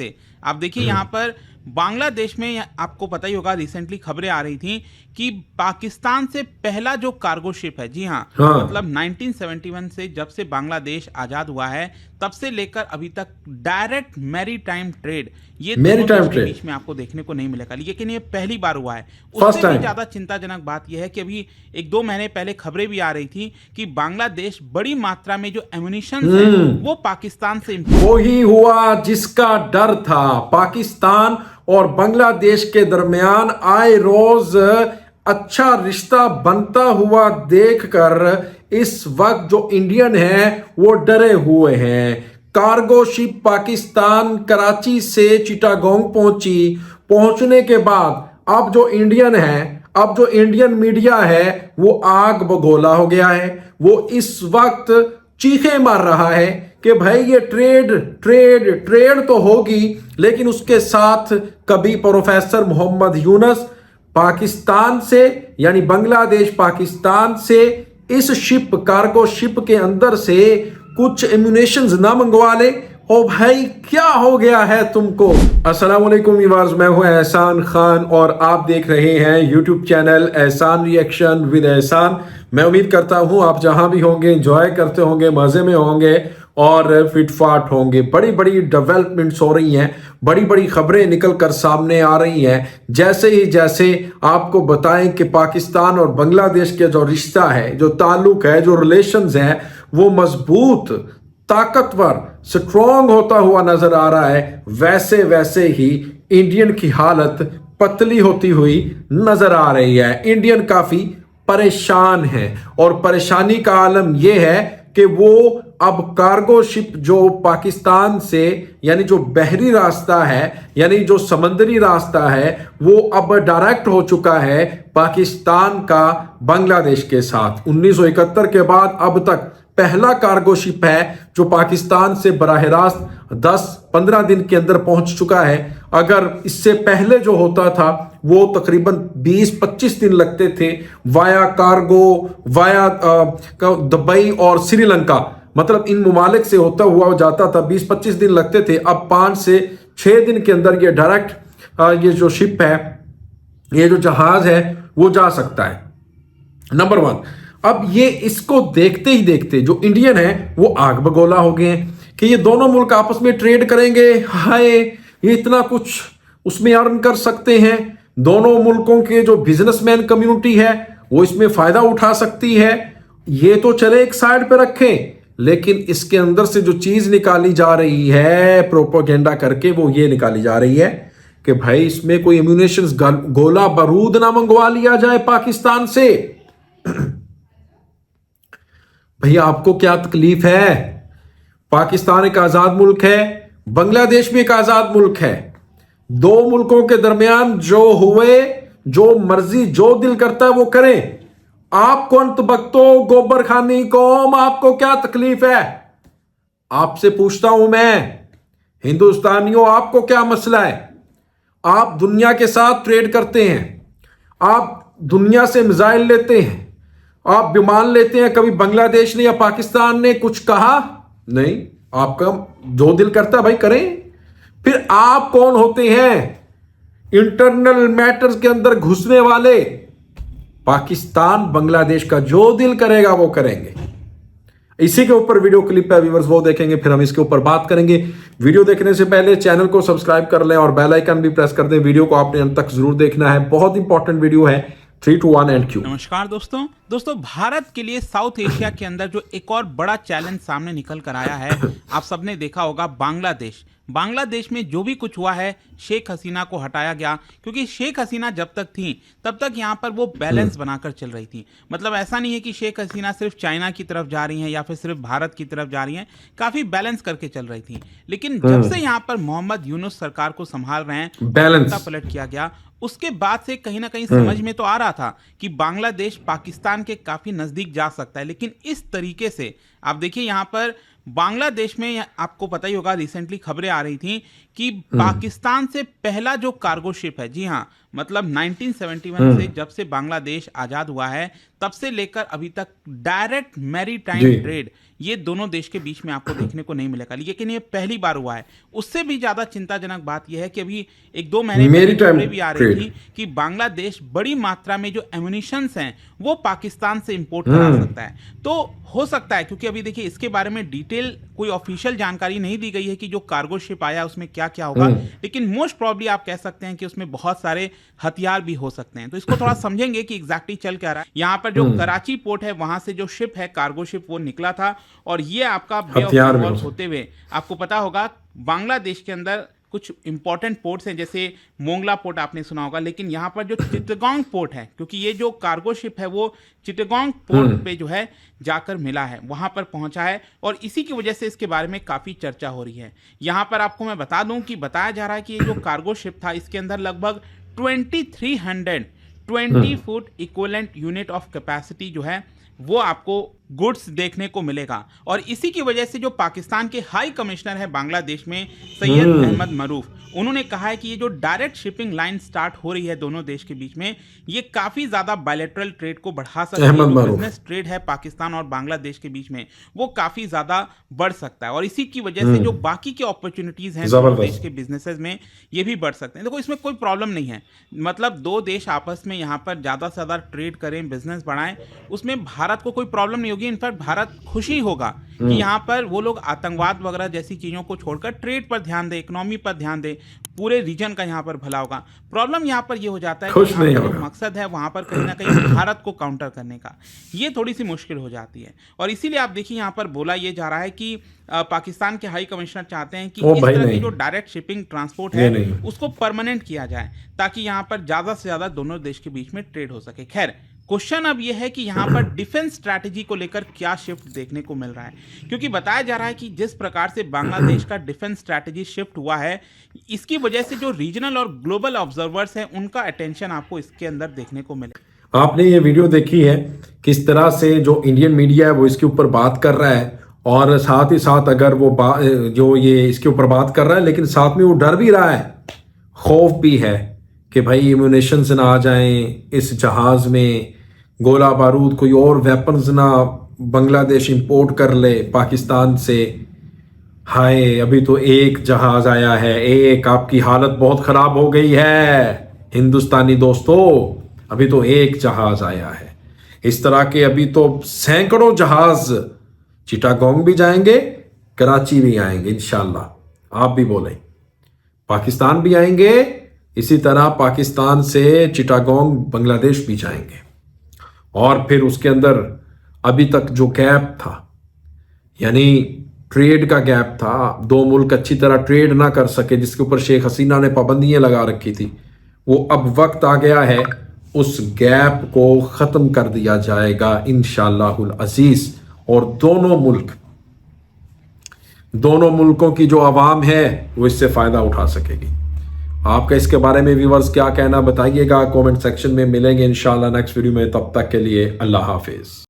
से। आप देखिए यहाँ पर बांग्लादेश में आपको पता ही होगा, रिसेंटली खबरें आ रही थी कि पाकिस्तान से पहला जो कार्गो शिप है, जी हाँ, मतलब 1971 से जब से बांग्लादेश आज़ाद हुआ है तब से लेकर अभी तक डायरेक्ट मैरी टाइम ट्रेड ये दोनों देश के बीच में आपको देखने को नहीं मिलेगा, लेकिन ये पहली बार हुआ है। उससे भी ज़्यादा चिंताजनक बात यह है कि अभी 1-2 महीने पहले खबरें भी आ रही थी कि बांग्लादेश बड़ी मात्रा में जो एम्युनिशन है वो पाकिस्तान से वो ही हुआ जिसका डर था। पाकिस्तान और बांग्लादेश के दरमियान आए रोज अच्छा रिश्ता बनता हुआ देखकर इस वक्त जो इंडियन है वो डरे हुए हैं। कार्गो शिप पाकिस्तान कराची से चिटागोंग पहुंचने के बाद अब जो इंडियन है, अब जो इंडियन मीडिया है वो आग बगोला हो गया है। वो इस वक्त चीखे मार रहा है कि भाई ये ट्रेड तो होगी, लेकिन उसके साथ कभी प्रोफेसर मोहम्मद यूनुस पाकिस्तान से यानी बांग्लादेश पाकिस्तान से इस शिप कार्गो शिप के अंदर से कुछ एम्युनिशंस ना मंगवा ले। ओ भाई क्या हो गया है तुमको। अस्सलाम वालेकुम व्यूअर्स, मैं हूं एहसान खान और आप देख रहे हैं यूट्यूब चैनल एहसान रिएक्शन विद एहसान। मैं उम्मीद करता हूं आप जहां भी होंगे एंजॉय करते होंगे, मजे में होंगे और फिटफाट होंगे। बड़ी बड़ी डेवलपमेंट्स हो रही हैं, बड़ी बड़ी खबरें निकल कर सामने आ रही हैं। जैसे आपको बताएं कि पाकिस्तान और बांग्लादेश के जो रिश्ता है, जो ताल्लुक है, जो रिलेशंस हैं, वो मजबूत, ताकतवर, स्ट्रॉन्ग होता हुआ नजर आ रहा है। वैसे ही इंडियन की हालत पतली होती हुई नजर आ रही है। इंडियन काफी परेशान है और परेशानी का आलम यह है कि वो अब कार्गो शिप जो पाकिस्तान से यानी जो बहरी रास्ता है यानी जो समंदरी रास्ता है वो अब डायरेक्ट हो चुका है पाकिस्तान का बांग्लादेश के साथ। 1971 के बाद अब तक पहला कार्गो शिप है जो पाकिस्तान से बराह रास्त 10-15 दिन के अंदर पहुंच चुका है। अगर इससे पहले जो होता था वो तकरीबन 20-25 दिन लगते थे वाया कार्गो, वाया दुबई और श्रीलंका, मतलब इन मुमालिक से होता हुआ जाता था, 20-25 दिन लगते थे। अब 5 से 6 दिन के अंदर ये डायरेक्ट ये जो शिप है, ये जो जहाज है वो जा सकता है। नंबर 1, अब ये इसको देखते ही देखते जो इंडियन है वो आग बगोला हो गए हैं कि ये दोनों मुल्क आपस में ट्रेड करेंगे। हाय, ये इतना कुछ उसमें अर्न कर सकते हैं। दोनों मुल्कों के जो बिजनेसमैन कम्युनिटी है वो इसमें फायदा उठा सकती है। ये तो चले एक साइड पे रखें, लेकिन इसके अंदर से जो चीज निकाली जा रही है प्रोपेगेंडा करके, वो ये निकाली जा रही है कि भाई इसमें कोई एम्यूनेशंस, गोला बारूद ना मंगवा लिया जाए पाकिस्तान से। भैया आपको क्या तकलीफ है? पाकिस्तान एक आजाद मुल्क है, बांग्लादेश भी एक आजाद मुल्क है। दो मुल्कों के दरमियान जो हुए, जो मर्जी, जो दिल करता है वो करें। आपको अंत बख्तो गोबर खानी कौम, आपको क्या तकलीफ है? आपसे पूछता हूं मैं, हिंदुस्तानियों, आपको क्या मसला है? आप दुनिया के साथ ट्रेड करते हैं, आप दुनिया से मिसाइल लेते हैं, आप विमान लेते हैं। कभी बांग्लादेश ने या पाकिस्तान ने कुछ कहा? नहीं। आपका जो दिल करता है भाई करें। फिर आप कौन होते हैं इंटरनल मैटर्स के अंदर घुसने वाले? पाकिस्तान बांग्लादेश का जो दिल करेगा वो करेंगे। इसी के ऊपर वीडियो क्लिप है व्यूअर्स, वो देखेंगे, फिर हम इसके ऊपर बात करेंगे। वीडियो देखने से पहले चैनल को सब्सक्राइब कर लें और बेल आइकन भी प्रेस कर दें। वीडियो को आपने अंत तक जरूर देखना है, बहुत इंपॉर्टेंट वीडियो है। 3, 2, 1 एंड क्यू। नमस्कार दोस्तों, भारत के लिए साउथ एशिया के अंदर जो एक और बड़ा चैलेंज सामने निकल कर आया है, आप सबने देखा होगा, बांग्लादेश में जो भी कुछ हुआ है, शेख हसीना को हटाया गया, क्योंकि शेख हसीना जब तक थी तब तक यहाँ पर वो बैलेंस बनाकर चल रही थी। मतलब ऐसा नहीं है कि शेख हसीना सिर्फ चाइना की तरफ जा रही हैं या फिर सिर्फ भारत की तरफ जा रही हैं, काफी बैलेंस करके चल रही थी। लेकिन जब से यहाँ पर मोहम्मद यूनुस सरकार को संभाल रहे हैं, बैलेंस पलट किया गया, उसके बाद से कहीं ना कहीं समझ में तो आ रहा था कि बांग्लादेश पाकिस्तान के काफी नजदीक जा सकता है। लेकिन इस तरीके से आप देखिए, यहाँ पर बांग्लादेश में आपको पता ही होगा, रिसेंटली खबरें आ रही थी कि पाकिस्तान से पहला जो कार्गो शिप है, जी हाँ, मतलब 1971 से जब से बांग्लादेश आजाद हुआ है तब से लेकर अभी तक डायरेक्ट मैरीटाइम ट्रेड ये दोनों देश के बीच में आपको देखने को नहीं मिलेगा, लेकिन ये पहली बार हुआ है। उससे भी ज्यादा चिंताजनक बात यह है कि अभी 1-2 महीने पहले खबरें भी आ रही थी कि बांग्लादेश बड़ी मात्रा में जो एम्युनिशंस हैं वो पाकिस्तान से इंपोर्ट करा सकता है। तो हो सकता है, क्योंकि अभी देखिए इसके बारे में डिटेल कोई ऑफिशियल जानकारी नहीं दी गई है कि जो कार्गो शिप आया उसमें क्या क्या होगा, लेकिन मोस्ट प्रॉब्ली आप कह सकते हैं कि उसमें बहुत सारे हथियार भी हो सकते हैं। तो इसको थोड़ा समझेंगे कि एग्जैक्टली चल क्या रहा है। यहाँ पर जो कराची पोर्ट है वहां से जो शिप है कार्गो शिप वो निकला था और ये आपका बे ऑफ बंगाल होते हुए आपको पता होगा बांग्लादेश के अंदर कुछ इंपॉर्टेंट पोर्ट्स हैं, जैसे मोंगला पोर्ट आपने सुना होगा, लेकिन यहाँ पर जो चिटगांग पोर्ट है, क्योंकि ये जो कार्गो शिप है वो चिटगांग पोर्ट पे जो है जाकर मिला है, वहां पर पहुंचा है और इसी की वजह से इसके बारे में काफ़ी चर्चा हो रही है। यहाँ पर आपको मैं बता दूं कि बताया जा रहा है कि ये जो कार्गो शिप था इसके अंदर लगभग 2320 foot equivalent unit of capacity जो है वो आपको गुड्स देखने को मिलेगा। और इसी की वजह से जो पाकिस्तान के हाई कमिश्नर है बांग्लादेश में सैयद अहमद मरूफ, उन्होंने कहा है कि ये जो डायरेक्ट शिपिंग लाइन स्टार्ट हो रही है दोनों देश के बीच में ये काफी ज्यादा बायलैटरल ट्रेड को बढ़ा सकती है। बिजनेस ट्रेड है पाकिस्तान और बांग्लादेश के बीच में वो काफी ज्यादा बढ़ सकता है और इसी की वजह से जो बाकी के अपॉर्चुनिटीज हैं दोनों देश के बिजनेसेस में ये भी बढ़ सकते हैं। देखो इसमें कोई प्रॉब्लम नहीं है, मतलब दो देश आपस में यहाँ पर ज्यादा से ज्यादा ट्रेड करें, बिजनेस बढ़ाएं, उसमें भारत को कोई प्रॉब्लम नहीं होगी। इनफैक्ट भारत खुशी होगा कि यहाँ पर वो लोग आतंकवाद वगैरह जैसी चीजों को छोड़कर ट्रेड पर ध्यान दे, इकोनॉमी पर ध्यान दे, पूरे रीजन का यहाँ पर भला होगा। प्रॉब्लम यहाँ पर ये हो जाता है कि जो मकसद है वहां पर कहीं ना कहीं भारत को काउंटर करने का, ये थोड़ी सी मुश्किल हो जाती है। और इसीलिए आप देखिए यहाँ पर बोला ये जा रहा है कि पाकिस्तान के हाई कमिश्नर चाहते हैं कि इस तरह की जो डायरेक्ट शिपिंग ट्रांसपोर्ट है उसको परमानेंट किया जाए ताकि यहाँ पर ज्यादा से ज्यादा दोनों देश के बीच में ट्रेड हो सके। खैर क्वेश्चन अब यह है कि यहाँ पर डिफेंस स्ट्रैटेजी को लेकर क्या शिफ्ट देखने को मिल रहा है, क्योंकि बताया जा रहा है कि जिस प्रकार से बांग्लादेश का डिफेंस स्ट्रैटेजी शिफ्ट हुआ है इसकी वजह से जो रीजनल और ग्लोबल ऑब्जर्वर्स हैं उनका अटेंशन आपको इसके अंदर देखने को मिले। आपने ये वीडियो देखी है किस तरह से जो इंडियन मीडिया है वो इसके ऊपर बात कर रहा है और साथ ही साथ अगर वो जो ये इसके ऊपर बात कर रहा है लेकिन साथ में वो डर भी रहा है, खौफ भी है कि भाई इम्यूनेशंस ना आ जाएं, इस जहाज में गोला बारूद कोई और वेपन्स ना बांग्लादेश इंपोर्ट कर ले पाकिस्तान से। हाय अभी तो एक जहाज आया है, एक, आपकी हालत बहुत खराब हो गई है हिंदुस्तानी दोस्तों, अभी तो एक जहाज आया है। इस तरह के अभी तो सैकड़ों जहाज चिटागोंग भी जाएंगे, कराची भी आएंगे इंशाल्लाह। आप भी बोलें पाकिस्तान भी आएंगे, इसी तरह पाकिस्तान से चिटागोंग बांग्लादेश भी जाएंगे। और फिर उसके अंदर अभी तक जो गैप था, यानी ट्रेड का गैप था, दो मुल्क अच्छी तरह ट्रेड ना कर सके जिसके ऊपर शेख हसीना ने पाबंदियां लगा रखी थी, वो अब वक्त आ गया है उस गैप को ख़त्म कर दिया जाएगा इंशाअल्लाहुल अज़ीज़। और दोनों मुल्कों की जो आवाम है वो इससे फ़ायदा उठा सकेगी। आपका इसके बारे में व्यूअर्स क्या कहना बताइएगा कमेंट सेक्शन में। मिलेंगे इंशाल्लाह नेक्स्ट वीडियो में, तब तक के लिए अल्लाह हाफिज़।